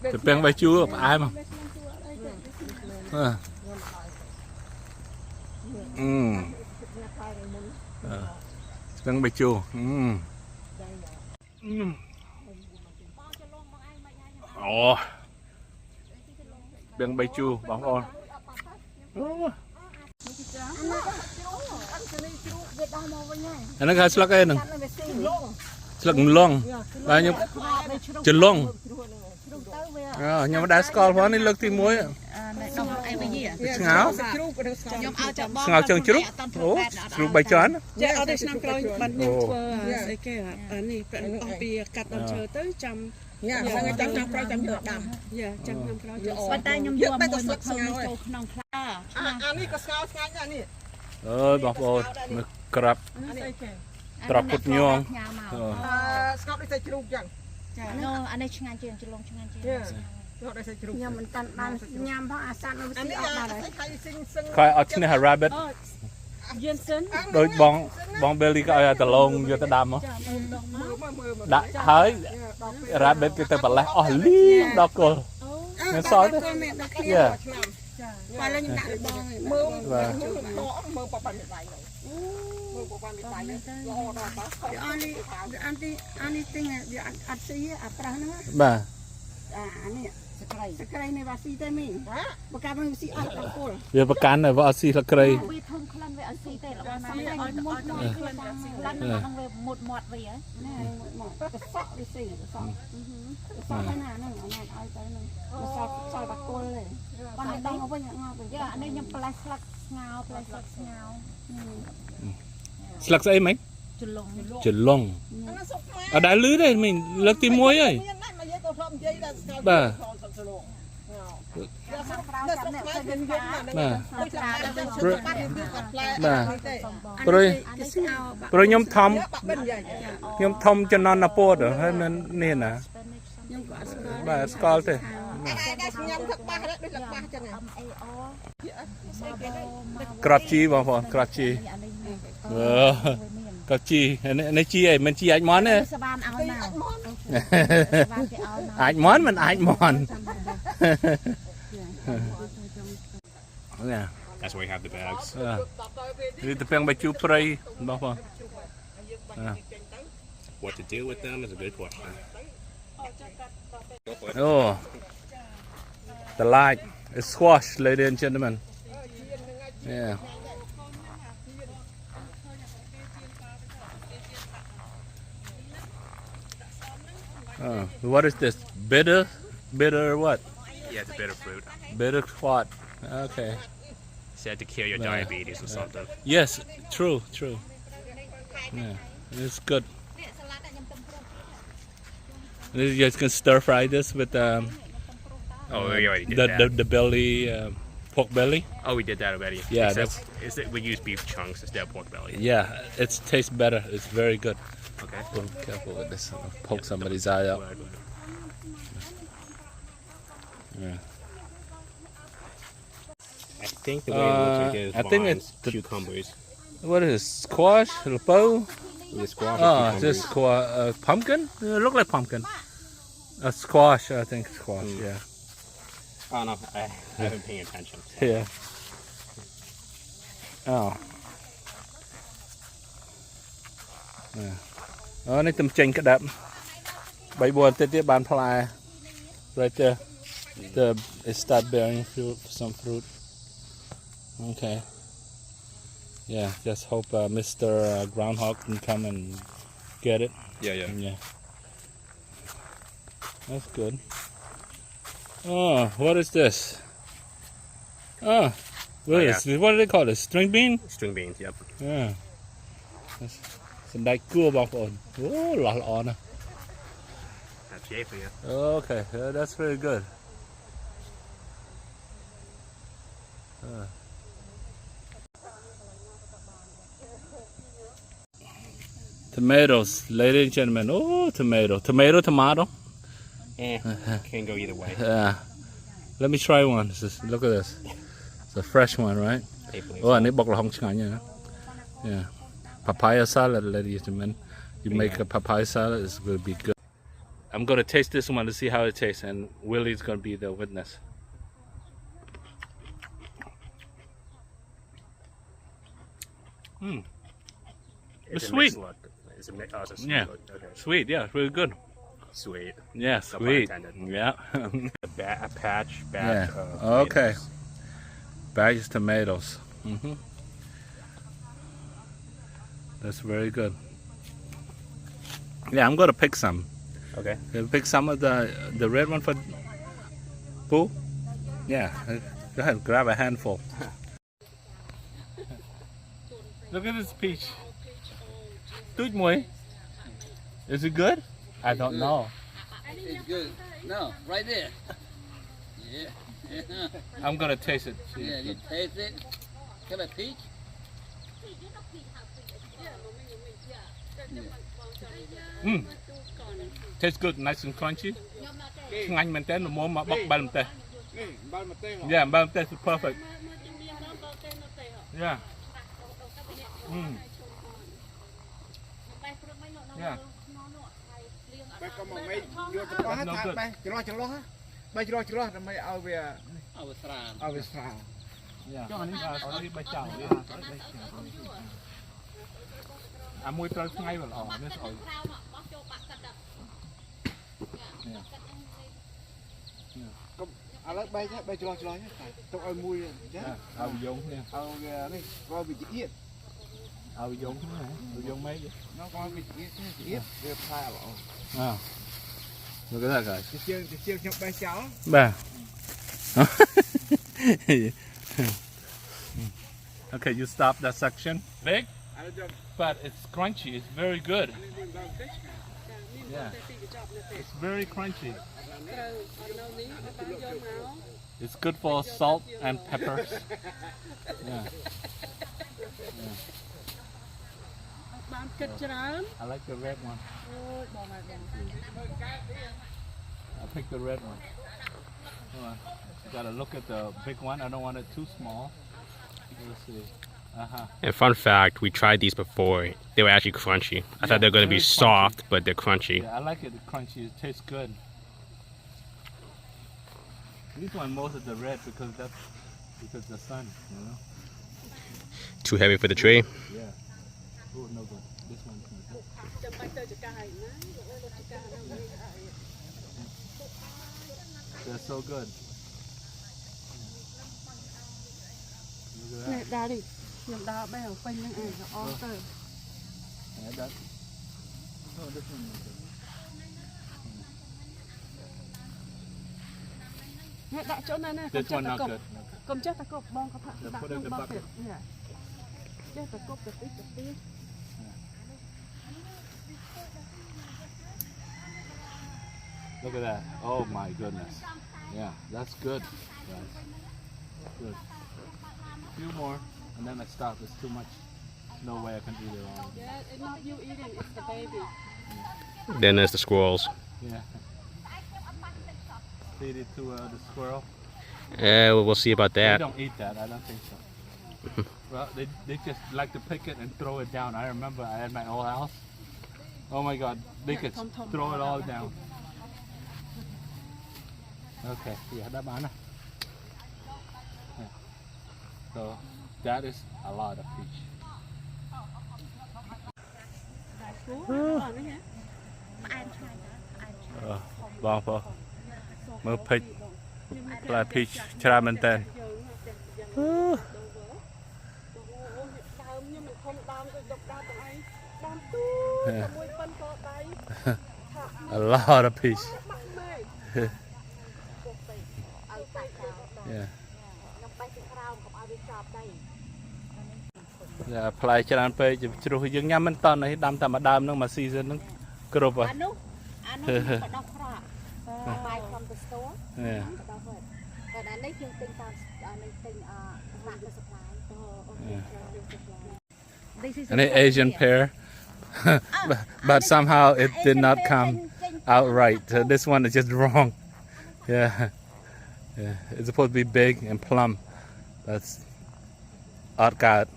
từ bên bay chúa ai mà bên bay chúa bên bay chúa bóng on anh nó khai slug ấy nè slug long bao nhiêu chân long nhưng mà đã score hóa nên lực thì muối ngáo ngáo chân chúc ố chúc bài chán ơi bọc ôi crab crab cột nhong anh ấy chừng chừng chừng mình tận bàn nhằm phong asan nó bị khai ở trên này rabbit đôi bong belly cái tờ lông vô tờ đầm á đã thấy rabbit cái tờ bật lại liên đó cô nên soi đấy yeah bà việcประกันเลยว่าซีละไกรสลักใส่ไหมจุดลงเอาได้ลื้อได้mìnhเลิกตีมวยấy bà rồi nhóm thông cho non là po được hay nên nè bà scroll thế crunchy bà phòn crunchy crunchy này chi ấy mình chi anh món này anh món mình anh món That's why we have the bags. The peng by two pray. What to do with them is a good question. Oh, the light is squash, ladies and gentlemen. Yeah. What is this? Bitter what? Yeah, it's a bitter fruit. Bitter what? Okay. Said to cure your diabetes or something. Yes, true. Yeah, it's good. You guys can stir fry this with We already did that. The belly, pork belly. Oh, we did that already. Yeah, we use beef chunks instead of pork belly. Yeah, it tastes better. It's very good. Okay. Oh, careful with this. I'll poke somebody's eye out. Yeah. I think the way it looks like it is I think it's cucumbers. What is it? Squash? Lepo? The squash. Oh, this squash. Pumpkin? It look like pumpkin. A squash, I think squash. Yeah. Oh no, I haven't been paying attention. Yeah. Oh. Yeah. Này tầm chanh cái đậm. Bảy buồn tiết bán phai. Right there. It start bearing some fruit. Okay. Yeah, just hope Mr. Groundhog can come and get it. Yeah. That's good. Oh, what is this? Oh, what do they call it? String bean? String beans, yep. Yeah. It's like cool about on. Oh, lot on. That's yay for you. Okay, that's very good. Tomatoes, ladies and gentlemen. Oh, tomato. Can go either way. Yeah. Let me try one. Look at this. It's a fresh one, right? Oh, and they bọc là không chảy nha. Yeah. Papaya salad, ladies and gentlemen. You make a papaya salad, it's going to be good. I'm going to taste this one to see how it tastes, and Willie's going to be the witness. It's sweet. It's a mix. Oh, it's a sweet Yeah. look. Okay. Sweet, yeah, really good. Sweet. Yeah, No pun sweet. intended. Yeah. A batch. Yeah. Of Okay. tomatoes. Bagged tomatoes. That's very good. Yeah, I'm going to pick some. Okay. Pick some of the red one for Pooh. Yeah, go ahead, grab a handful. Look at this peach. Tuj Mui. Is it good? I don't know. It's good. No, right there. Yeah. I'm gonna taste it. See. Yeah, you taste it. Can I peach? Tastes good, nice and crunchy. ឆ្ងាញ់មែនតើល្មមមកបុកបាល់ម្ទេស Yeah, បាល់ម្ទេស is perfect. Yeah. Yeah. បែរក៏មកមេយកទៅបោះថាបែរច្រោះបែរច្រោះដើម្បីឲ្យវា เอาสราน ឲ្យវាស្រាល Yeah. ចុះអានេះឲ្យបីចៅអាមួយត្រូវថ្ងៃវាល្អនេះស្អុយ ឥឡូវបែរចេះបែរច្រោះចេះទុកឲ្យមួយចេះ ឲ្យវាយងគ្នា ឲ្យវានេះក៏វាជាតិ ឲ្យវាយងគ្នាវាយងម៉េច nó cóវាជាតិវាផ្លែល្អ Look at that guys. ជាខ្ញុំបែរចោល បាទ Okay, you stop that section. Big, ឥឡូវយក but it's crunchy. It's very good. Yeah. It's very crunchy. It's good for salt and peppers. Yeah. I like the red one. I'll pick the red one. Hold on. You gotta look at the big one. I don't want it too small. Let's see. And fun fact, we tried these before. They were actually crunchy. I thought they were going to be very crunchy. soft, but they're crunchy. Yeah, I like it crunchy. It tastes good. This one most of the red because the sun, you know. Too heavy for the tree. Yeah. Oh no good. This one's no good. They're so good. Look at that. ដើរនេះខ្ញុំដើរបែរពេញហ្នឹងឯងល្អទៅ Yeah, that. Oh, this one is good. នេះដាក់ចូលណា This one not good. កុំចេះតែគប់បងក៏ផាក់ដាក់ Put ក្នុង in the បោះ bucket. ទៀតចេះតែគប់ទៅទី Look at that. Oh my goodness. Yeah, that's good. Guys. Good. A few more, and then I stop. It's too much. There's no way I can eat it all. Yeah, it's not you eating, it's the baby. Then there's the squirrels. Yeah. Feed it to the squirrel. We'll see about They that. don't eat that. I don't think so. Well, they just like to pick it and throw it down. I remember I had my old house. Oh my God, they could throw it all down. Okay, yeah, that man. Yeah. So that is a lot of fish. Bon po. Mơ peach. Fly peach. Chra men ten. មួយប៉ុនក៏ដៃ A lot of fish. ឲ្យសាច់ក្រោម Yeah. ខ្ញុំបេះពីក្រោមកុំឲ្យវាជាប់ដៃ Yeah, ផ្លែច្រើនពេកជ្រុះយើងញ៉ាំមិនតន់ទេដាំតែមួយដើមហ្នឹងមួយ season ហ្នឹងគ្រប់ហើយ អានោះបដោះស្រក់បាយfrom the store Yeah. បដោះហើយតែដល់នេះយើងទិញតាមនេះទិញwater supply អូអូ This is An Asian pear. But somehow it did not come out right. This one is just wrong. Yeah. Yeah. It's supposed to be big and plump. That's odd God.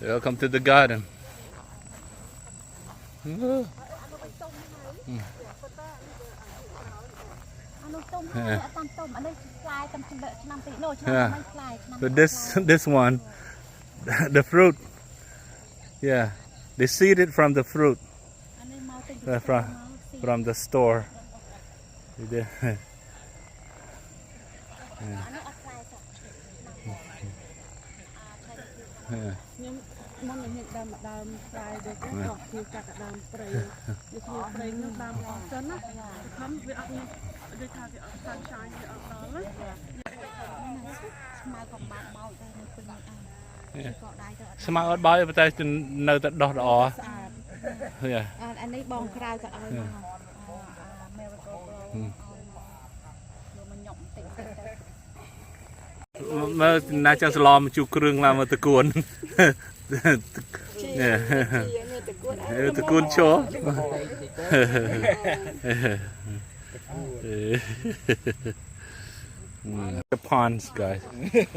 Welcome to the garden. អានោះទុំហើយអត់តាមទុំអានេះផ្លែតាមឆ្នាំទីនោះឆ្នាំមិនផ្លែឆ្នាំ But this one, the fruit. Yeah, they seed it from the fruit អានេះមកទិញ from the store. They did. អានេះអត់ផ្លែសោះ Yeah. ខ្ញុំមុននឹងដើមផ្លែដូចទៅខ្ញុំចាក់ដើមព្រៃដូចខ្ញុំព្រៃនោះដើមអស់សិនណាខំវាអត់ដូចថាវាអត់សាន់ឆាយវាអត់ដល់ណាស្មៅកំបាក់បោចទៅនឹងពេញអស់ក៏ដៃទៅអត់ ស្មៅអត់បោចតែនៅតែដោះល្អ ស្អាត Yeah. អានេះបងក្រៅក៏ឲ្យមកមេរ៉ាកូយកមកញ៉ុកតិចទៅ មើលណាចាំស្លមកជួគ្រឿងឡើងមកតកួន Yeah. តកួនឈរ The ponds guys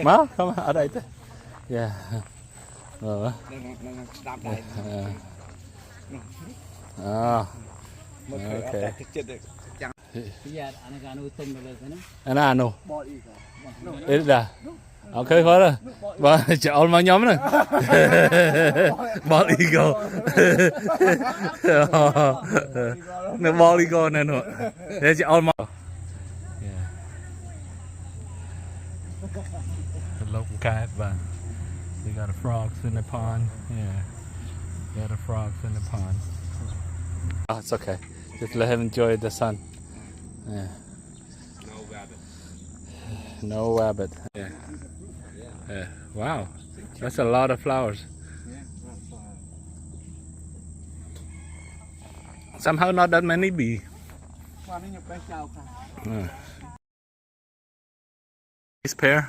មក come on អត់អីទេ Yeah. នឹងស្ដាប់ដែរ អូ Okay. ចិត្ត Dạ, anh cái nó tung lên cái nó. អាណានោះ បលអ៊ីក៏ អីដាអូខេគាត់បាទចូលមកខ្ញុំហ្នឹង Bald eagle នៅ Bald eagle នៅនោះតែចូលមក The local cat but they got the frogs in the pond yeah they got the frogs in the pond oh it's okay just let him enjoy the sun yeah no rabbit yeah yeah wow that's a lot of flowers somehow not that many bee បាទនេះខ្ញុំបេះចោលខ្លះ this pear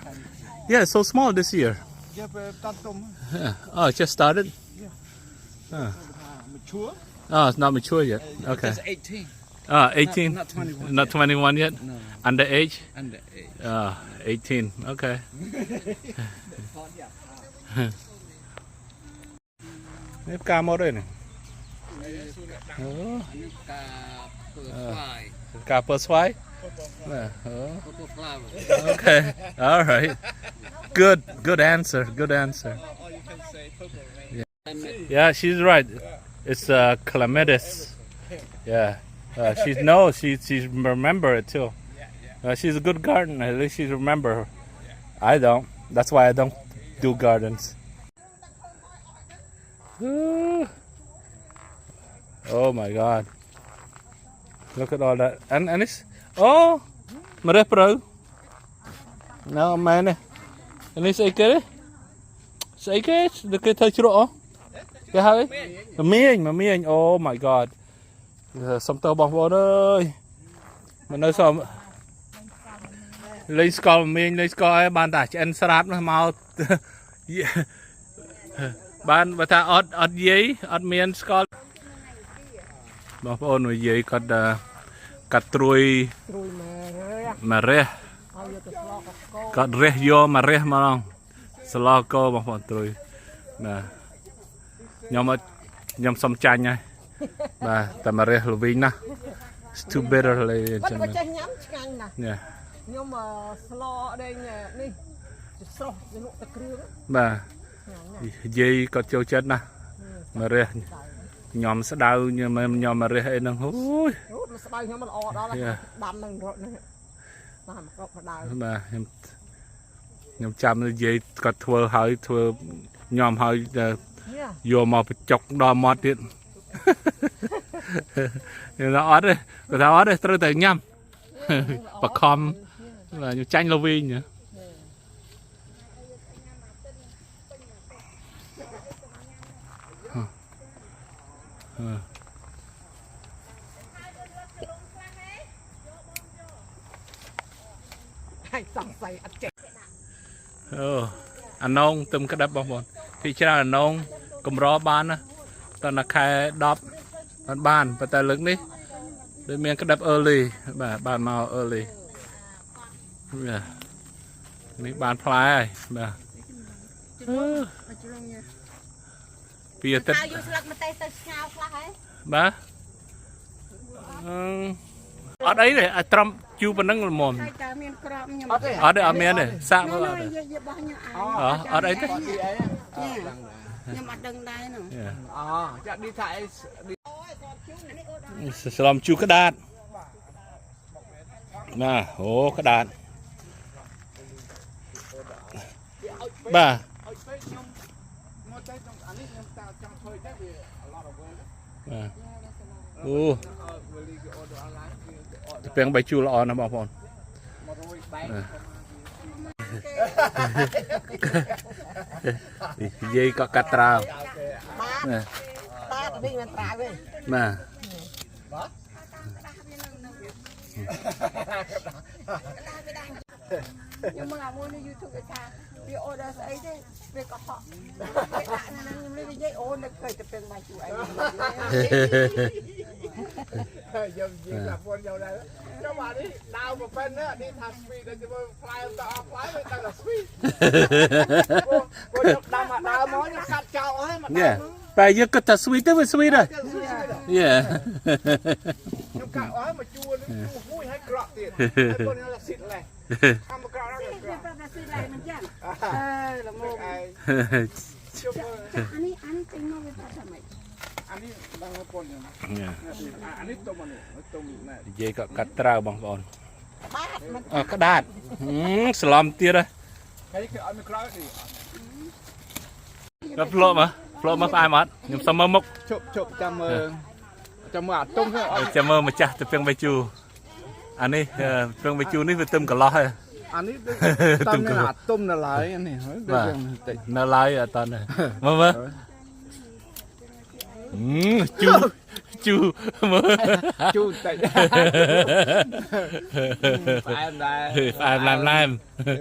yeah it's so small this year យកទៅតាត់ទុំ yeah. Oh it just started មកឈួរ oh it's not mature yet okay It's 18 18 not 21 not 21 yet No. underage under 18 okay នេះផ្កាមកទេនេះអូ Cả bờ ផ្កាពើ fly, ស្វាយអូ bờ flower. okay all right good answer yeah she's right it's clematis yeah she's remember it too she's a good gardener at least she's remember I don't that's why I don't do gardens oh my god look at all that and it's oh ម្រេះព្រៅ no man នេះស្អីគេគេធ្វើជ្រក់គេហៅមមាញ oh my god សុំតើបងប្អូនអើយមកនៅសមលេងស្កល់មមាញលេងស្កល់អីបានតែឆ្អិនស្រាប់នោះមក បានបើថាអត់យាយអត់មានស្កល់បងប្អូននិយាយគាត់កាត់ត្រួយមករះគាត់រះយកមករះមកឡងស្លោកោបងប្អូនត្រួយបាទខ្ញុំសុំចាញ់ហើយបាទតែមករះល្វីងណាស់ It's too bitter លេចឹង បើចេះញ៉ាំឆ្ងាញ់ណាស់ នេះ ខ្ញុំស្លោដេញនេះស្រស់ទៅលក់តែគ្រឿង បាទយាយគាត់ចូលចិត្តណាស់មករះញ៉ាំស្ដៅញ៉ាំមករះអីហ្នឹងអូយ អូមកស្បៃខ្ញុំមិនល្អដល់ដាំនឹងរត់នេះបាទមកកបដៅ បាទខ្ញុំចាំនិយាយគាត់ធ្វើហើយធ្វើញ៉ាំហើយយកមកបញ្ចុកដល់មាត់ទៀត ខ្ញុំថាអត់ទេគាត់ថាអត់ទេត្រូវតែញ៉ាំបខំខ្ញុំចាញ់លវីង ហើយសង្ស័យអត់ចេះ អូអាណងទឹមក្តាប់បងប្អូនពីច្រើនអាណងកម្របានណាតើខែ10 ban but ta lực ní đôi miếng cái đập early bà ban màu early ní ban fly bà bây tết bà ở đấy này Trump chưa bên năng mồm ở đây ở miền này sao ở đấy thế nhưng mà đừng đây nè chắc đi thải làm chu cái đạn nè ố cái đạn bà ô tiếng bay chu lọ nó bảo bọn dây có cắt trào nè nè nhưng mà muaនៅ YouTube គេថាវា order ស្អីទេវាកុហកគេដាក់នៅហ្នឹងខ្ញុំលេងនិយាយអូននឹកឃើញតែពេលមកជួយអីយកនិយាយថាពួកយកដែរចាំបាទនេះដាវមកពេននេះថា speed ដល់ទៅ fly ទៅ off fly ទៅដល់ speed ពួកយកដាំមកដើមមកខ្ញុំកាត់ចោលអស់ហើយមកដើមតែយើងគិតថា sweet ទៅវា sweet ហើយខ្ញុំកាត់អស់មកជួលមួយឲ្យក្រក់ទៀតហើយពួកនេះស៊ីតលេះអាមកក្រក់ដល់ក្រក់តែស៊ីតលេះមិនចឹងល្មមជុំអានេះចេញមកវាថាម៉េចអានេះដល់មកប៉ុនហ្នឹងអានេះទុំអានេះទុំណែនិយាយក៏កាត់ត្រាវបងប្អូនក្តាតស្លំទៀតហើយគេឲ្យមកក្រោយនេះដល់ផ្លោមកផ្អែមអត់ខ្ញុំសុំមើលមុខជប់ចាំមើលអាទុំទៅចាំមើលម្ចាស់ទៅពេងបាយជូអានេះពេងបាយជូនេះវាទឹមកន្លោះហើយអានេះតំនៅអាទុំនៅឡើយនេះបាទនៅឡើយអត់តនេះមើលជូមើលជូតិចផ្អែមដែរផ្អែមឡែម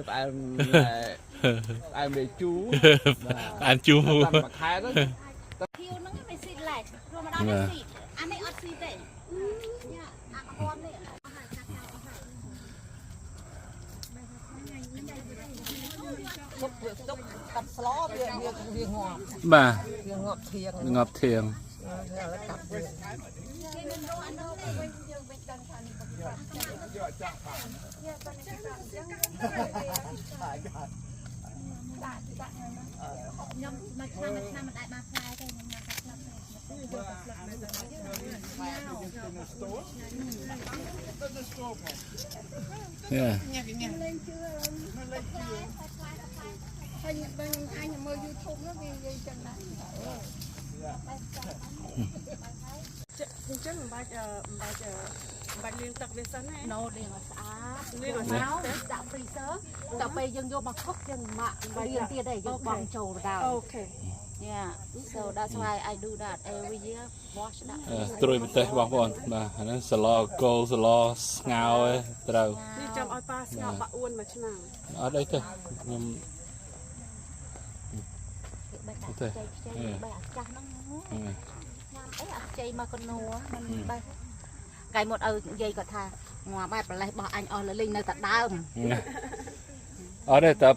ផ្អែមលេជូផ្អែមជូតាមខែទៅធៀវហ្នឹងមិនស៊ីឡែកព្រោះមកដល់នេះស៊ីអានេះអត់ស៊ីទេអាកពំនេះទុកកាត់ស្លោវាងាប់បាទវាងាប់ធៀងកាត់វាខ្ញុំមកឆ្នាំមិនអាចបានផ្លែទេខ្ញុំញ៉ាំតែហើយខ្ញុំអញមើល YouTube នោះវានិយាយចឹងដែរអញ្ចឹងមិនបាច់លាងទឹកវាសិនណាណូលាងឲ្យស្អាតលាងឲ្យស្អាតដាក់ freezer ដល់ពេលយើងយកមកកុកយើងមកលាងទៀតទេយើងបង់ចូលដល់អូខេYeah, so that's why I do that every year. Wash that. ត្រួយប្រទេសបងប្អូនបាទអាហ្នឹងសឡគោសឡស្ងោរត្រូវនេះចាំឲ្យប៉ាស្ងោរបាក់អួនមួយឆ្នាំអត់អីទេខ្ញុំទៅបែកចាស់ហ្នឹងញ៉ាំអីអាខ្ចីមកកណូមិនបែកកាយមកឲ្យនិយាយគាត់ថាងាប់បែបប្រលេះរបស់អញអស់លលីងនៅតែដើមអត់ទេតែ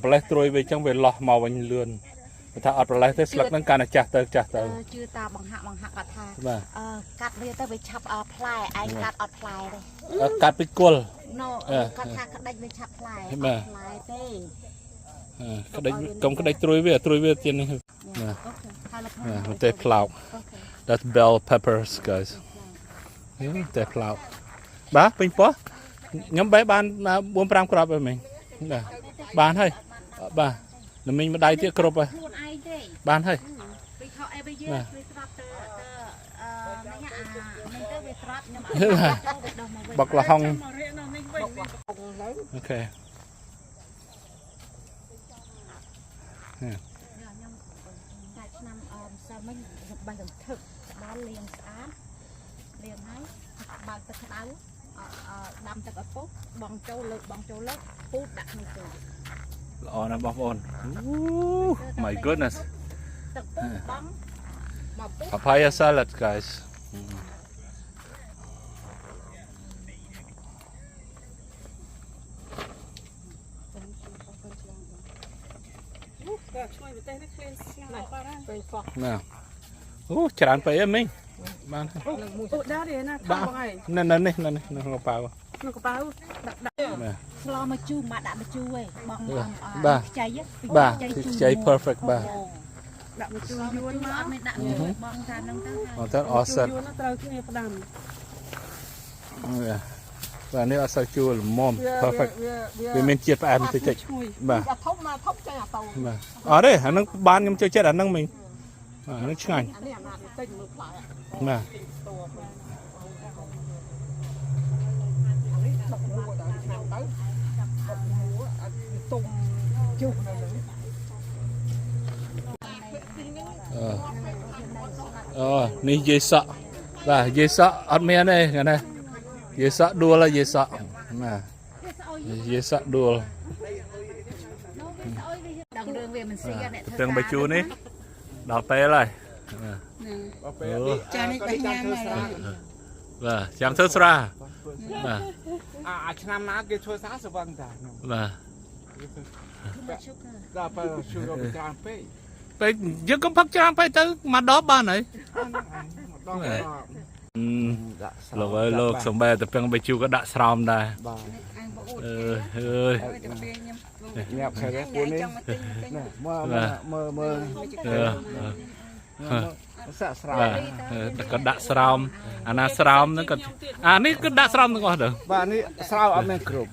ប្រលេះត្រួយវាអញ្ចឹងវាលោះមកវិញលឿនថាអត់ប្រលេះទេស្លឹកហ្នឹងកាន់តែចាស់ទៅជឿតាបង្ហាក់គាត់ថាកាត់វាទៅវាឆាប់ផ្លែឯងកាត់អត់ផ្លែទេកាត់ពីគល់គាត់ថាក្តិចវាឆាប់ផ្លែទេក្តិចកុំក្តិចត្រួយវាទៀតនេះម្ទេសផ្លោក That's bell peppers guys ម្ទេសផ្លោកបាទពេញពោះខ្ញុំបែបាន 4-5 គ្រាប់ហើយមិញបានហើយបាទល្មិញម្ដាយទៀតគ្រប់ហើយខ្លួនឯងទេបានហើយពីខោអេបយឺវាស្រាប់ទៅមិញទៅវាស្រាប់ខ្ញុំបុកលហុងអូខេខ្ញុំតែឆ្នាំម្សិលមិញបាញ់សន្ធឹកដល់លាងស្អាតលាងហើយបើកទឹកក្តៅដាំទឹកឲ្យពុះបងចូលលើកពូតដាក់ក្នុងទូល្អណាស់បងប្អូន My goodness ទឹកពុះបងមកពុះ Papaya salad guys ก็ช่วยไปเต้นให้เคลียร์หน่อยก็ได้ ពេលសោះ ណាអូច្រើនពេកអីមិញបាន អូដែរទេណាថាបងហើយ នៅនេះនៅក្នុងកប៉ាល់ ក្នុងកប៉ាល់ដាក់ដាក់ បាទ ស្លោមកជូរមកដាក់មកជូរឯងបង បាទ ខ្ចី បាទខ្ចី perfect បាទ ដាក់មកជួយ យួ យួ ន ន មក មក អត់មានដាក់បងថាហ្នឹងទៅ អត់ទៅអស់សិត យួនត្រូវគ្នាផ្ដាំ បាទនេះអត់សូវជួលមុំ perfect វាមានជាតិផ្អែមតិចតិច ជួយ បាទ អាធំមកធំចេញអាតូន បាទអត់ទេអាហ្នឹងបានខ្ញុំចូលចិត្តអាហ្នឹងមិញបាទអាហ្នឹងឆ្ងាញ់ អានេះអាណាតិចមើលផ្លែ បាទ ដុកមួដល់ឆ្នាំទៅដុកមួអត់ទុំជុះនៅនឹង អូនេះយាយសក់បាទយាយសក់អត់មានទេថ្ងៃនេះយាយសក់ដួលហើយយាយសក់បាទយាយសក់ដួល ដល់រឿងវាមិនស៊ីអ្នកធ្វើ ទាំងបញ្ជូនេះដល់ពេលហើយ ចានេះបញ្ញាមកហើយ បាទចាំធ្វើស្រាបាទ អាឆ្នាំណាគេធ្វើសារសវឹងតា បាទ ដល់ពេលជួយទៅច្រើនពេក ពេលយើងកុំផឹកច្រើនពេកទៅមកដបបានហើយ ដល់ដាក់ លោកអើយលោកសំបែតែពេងបញ្ជូក៏ដាក់ស្រោមដែរ បាទ អឺអើយ ញ៉ាំខែនេះពួកនេះមើល សាក់ស្រោម បាទក៏ដាក់ស្រោមអាណាស្រោមហ្នឹងក៏អានេះគឺដាក់ស្រោមទាំងអស់ទៅ បាទនេះស្រោមអត់មានគ្រប់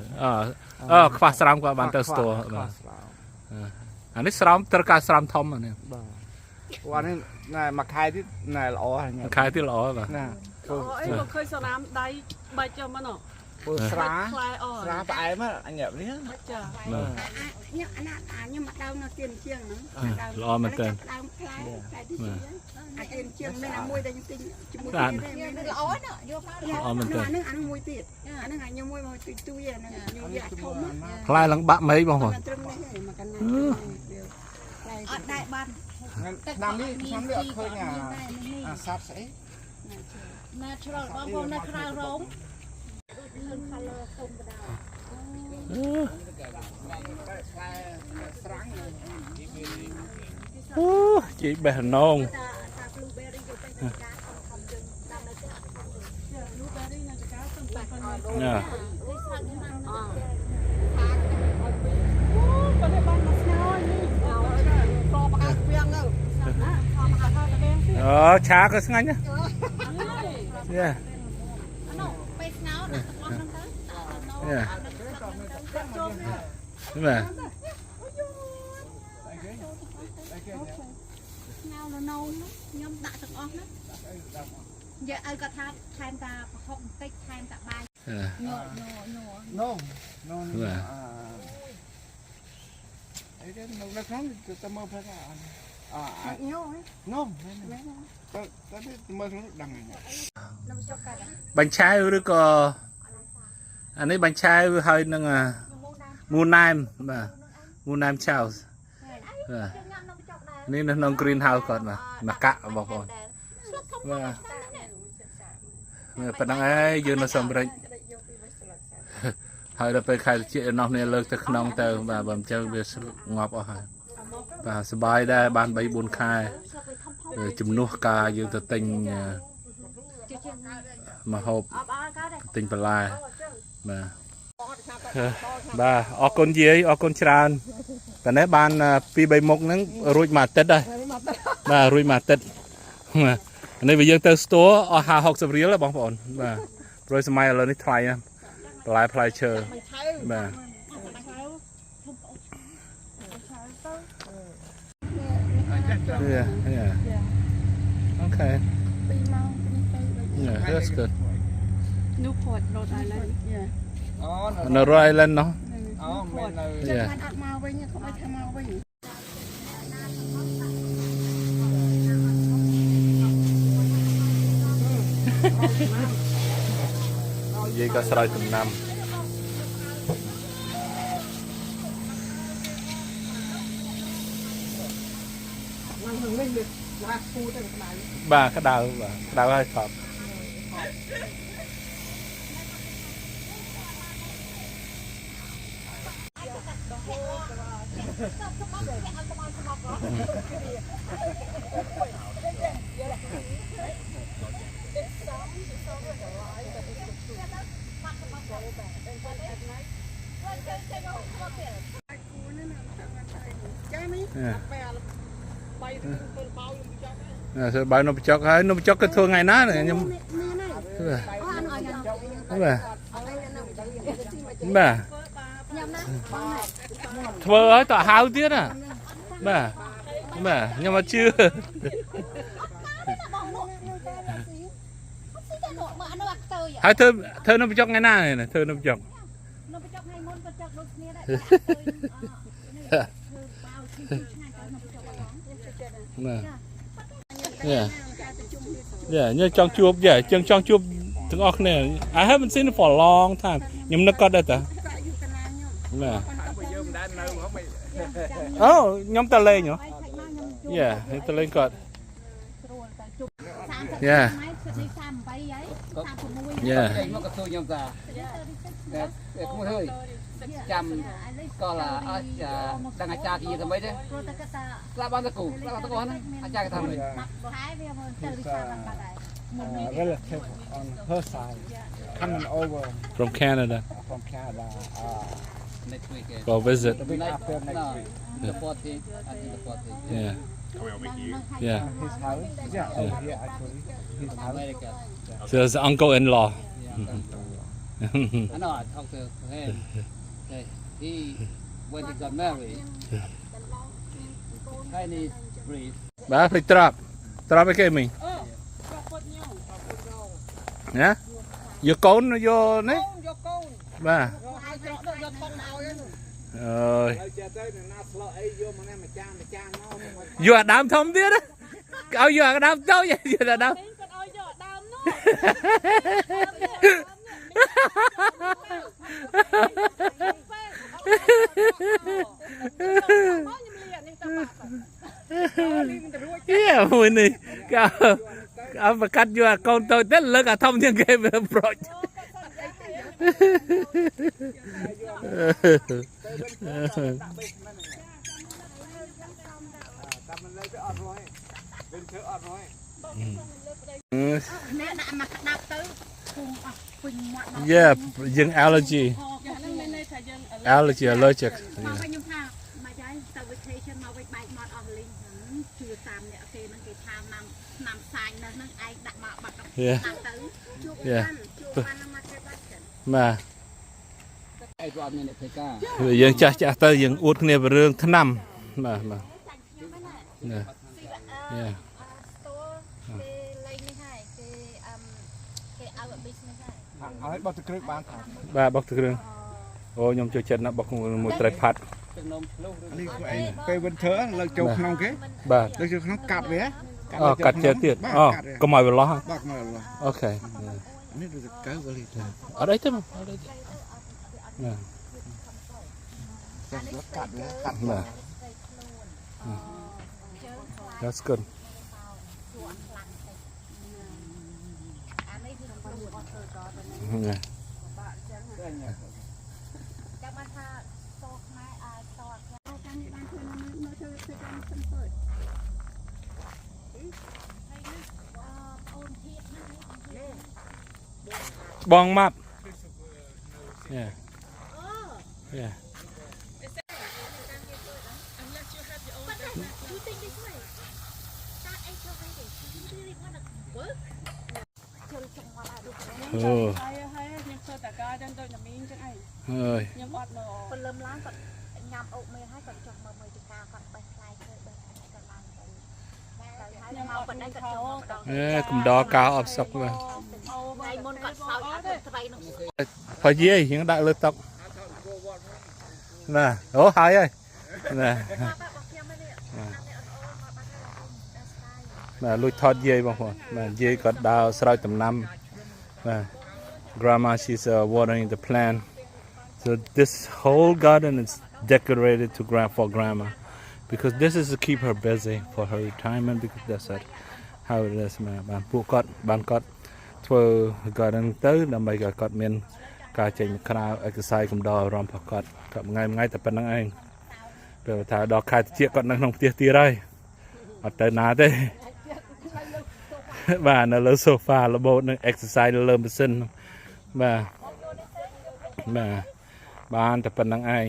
អខ្វះស្រោមក៏បានទៅស្ទោបាទអានេះស្រោមត្រូវការស្រោមធំអានេះ បាទវ៉ានេះណែមួយខែទៀតណែល្អហើយ ខែទៀតល្អបាទ ណា អូអីមកឃើញសណាមដៃបាច់ចាំមកណោះ ធ្វើស្រា ខ្លែអ ស្រាផ្អែមអញញ៉ាំនេះ ចា ញ៉ាំអាណាខ្ញុំមកដើមនៅទៀនជាងហ្នឹង ល្អមែនតើ ដើមផ្លែទីអាទៀនជាងមានអាមួយដែលខ្ញុំទិញជាមួយ ល្អណាស់យកមក ល្អមែនតើ អានឹងមួយទៀតអានឹងខ្ញុំមួយមកទុយអានឹងខ្ញុំយកធំ ផ្លែឡើងបាក់មេឃបងប្អូន ត្រឹមនេះឯងមកកណ្ណា អត់ដែរបាន ឆ្នាំនេះអត់ឃើញអាសត្វស្អី ណាឆ្លងបងប្អូននៅក្រៅរោង អូជីបេះណង ណា ប៉ុន្តែបានមកស្នោនេះ ក៏បកាស្ពាំងទៅ អូឆាក៏ស្ងាញ់ណាយេ នោះពេលស្ងោដាក់ទាំងអស់ហ្នឹងទៅ យេបាទ ស្ងោនៅនោមខ្ញុំដាក់ទាំងអស់ហ្នឹងយកឲ្យគាត់ថាថែមតាប្រហុកបន្តិចថែមតាបាយញ័រ នំអីទេនៅខាងទៅមើលផ្លែញោ នំទៅមើលខ្លួនដឹងហើយ បាញ់ឆាវឬក៏អានេះបាញ់ឆាវហើយនឹងមូណែមបាទមូណែមឆៅបាទនេះនៅក្នុង green house គាត់បាទមកកាក់បងប្អូនបាទប៉ុណ្ណឹងហើយយើងនៅសំរិចហើយដល់ពេលខែត្រជាក់នោះនេះលើកទៅក្នុងទៅបាទបើមិនចឹងវាងាប់អស់ហើយបាទសុបាយដែរបាន 3-4 ខែជំនួសការយើងទៅទិញមកហូបទិញបន្លែបាទបាទអរគុណយាយអរគុណច្រើនតែនេះបាន 2-3 មុខហ្នឹងរួចមួយអាទិត្យហើយបាទរួចមួយអាទិត្យនេះវាយើងទៅស្ទូអស់50-60 រៀលបងប្អូនបាទព្រោះសម័យឥឡូវនេះថ្លៃណាបន្លែផ្លែឈើបាទOkay. Yeah, that's good. Newport Rhode Island yeah អូ នៅ Rhode Island នោះ អូមែននៅ Yeah. អត់មកវិញកុំឲ្យថាមកវិញ យាយក៏ស្រោចដំណាំ ហ្នឹងនេះវាថាគូទៅក្តៅ បាទក្តៅបាទក្តៅហើយថប់ Rồi bài nộp chọc hay nộp chọc cái thua ngày ná này nhưng bà thưa ấy tỏ hao tiết à bà nhưng mà chưa hai thơ nộp chọc ngày ná này thơ nộp chọc như trong chuột trong chuộtถึงออกเนี่ย I haven't seen it for a long time ខ្ញុំនឹកគាត់ដែរតាបាទអូខ្ញុំទៅលេងហ៎ Yeah ទៅលេងគាត់ Yeah Yeah Anh nó có thôi nhầm ra. Để không hơi. Chăm có là đang ai cha kia mấy đấy. Là bao giờ cũ, là bao giờ có này. Ai cha cái thằng này. Relative on her side coming over from Canada from Canada Next week. for visit the week after next No, week. the 14th. I think the 14th. Yeah Coming over here. Yeah His house, yeah, over here actually. His From house. America. so it's uncle-in-law Yeah. I know. I talked to him. He when he got married. Chinese breed. បាទភ្លេចត្រាប់ឲ្យគេមិញណាយកកូនយកនេះបាទអើយយកអាដើមធំទៀតឲ្យយកអាដើមតូចយកអាដើមមួយនេះเอาประกัดอยู่กองโตเต้นเลิกอะทำยังไงเป็นโปรยYeah ยัง allergy allergic มาយើងចាស់ទៅយើងអួតគ្នាពីរឿងថ្នាំបាទបាទណាយ៉ាឲ្យបោះទឹកគ្រឿងបានបាទបោះទឹកគ្រឿងអូខ្ញុំចូលចិត្តណាស់បោះមួយត្រីផាត់នេះពេល winter លើកចូលក្នុងគេបាទលើកចូលក្នុងកាត់វាកាត់ចេះទៀតកុំឲ្យវាលោះបាទកុំឲ្យវាលោះអូខេនេះដូចកៅវលីទៅអត់អីទេមកអត់អីទេណាកាត់វាកាត់បាទ That's good ណាបងម៉ាប់ Yeah Yeah Oh. Ơi. កំដរកៅអបសុកបាទបើយេយើងដាក់លើតុណាអូហើយហើយណាបាទលួចថតយាយបងប្អូនបាទយាយគាត់ដើរស្រោចដំណាំបាទ Grandma she's watering the plant so this whole garden is decorated to for grandma because this is to keep her busy for her retirement because that's how it is បាទពួកគាត់បានគាត់ ធ្វើក៏នឹងទៅដើម្បីក៏គាត់មានការចេញក្រៅ exercise កំដរអារម្មណ៍របស់គាត់ថ្ងៃតែប៉ុណ្្នឹងឯងពេលថាដល់ខែត្រជាគាត់នៅក្នុងផ្ទះទៀតហើយអត់ទៅណាទេបាទនៅលើ sofa របូតនឹង exercise នៅលើម៉ាស៊ីនបាទបានតែប៉ុណ្្នឹងឯង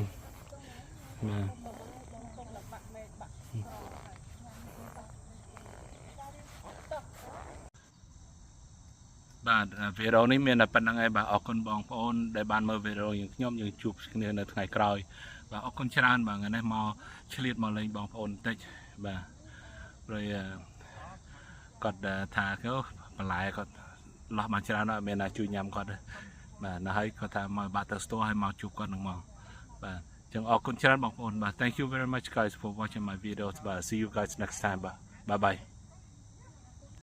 បាទវីដេអូនេះមានតែប៉ុណ្្នឹងឯងបាទអរគុណបងប្អូនដែលបានមើលវីដេអូយើងខ្ញុំយើងជួបគ្នានៅថ្ងៃក្រោយបាទអរគុណច្រើនបាទថ្ងៃនេះមកឆ្លៀតមកលេងបងប្អូនបន្តិចបាទព្រោះគាត់ថាបន្លែគាត់លោះមកច្រើនអត់មានណាជួយញ៉ាំគាត់ទេបាទនៅហើយគាត់ថាមកបាត់ទៅស្ទោះហើយមកជួបគាត់នឹងមកបាទចឹងអរគុណច្រើនបងប្អូនបាទ Thank you very much guys for watching my videos បាទ see you guys next time បាទ bye bye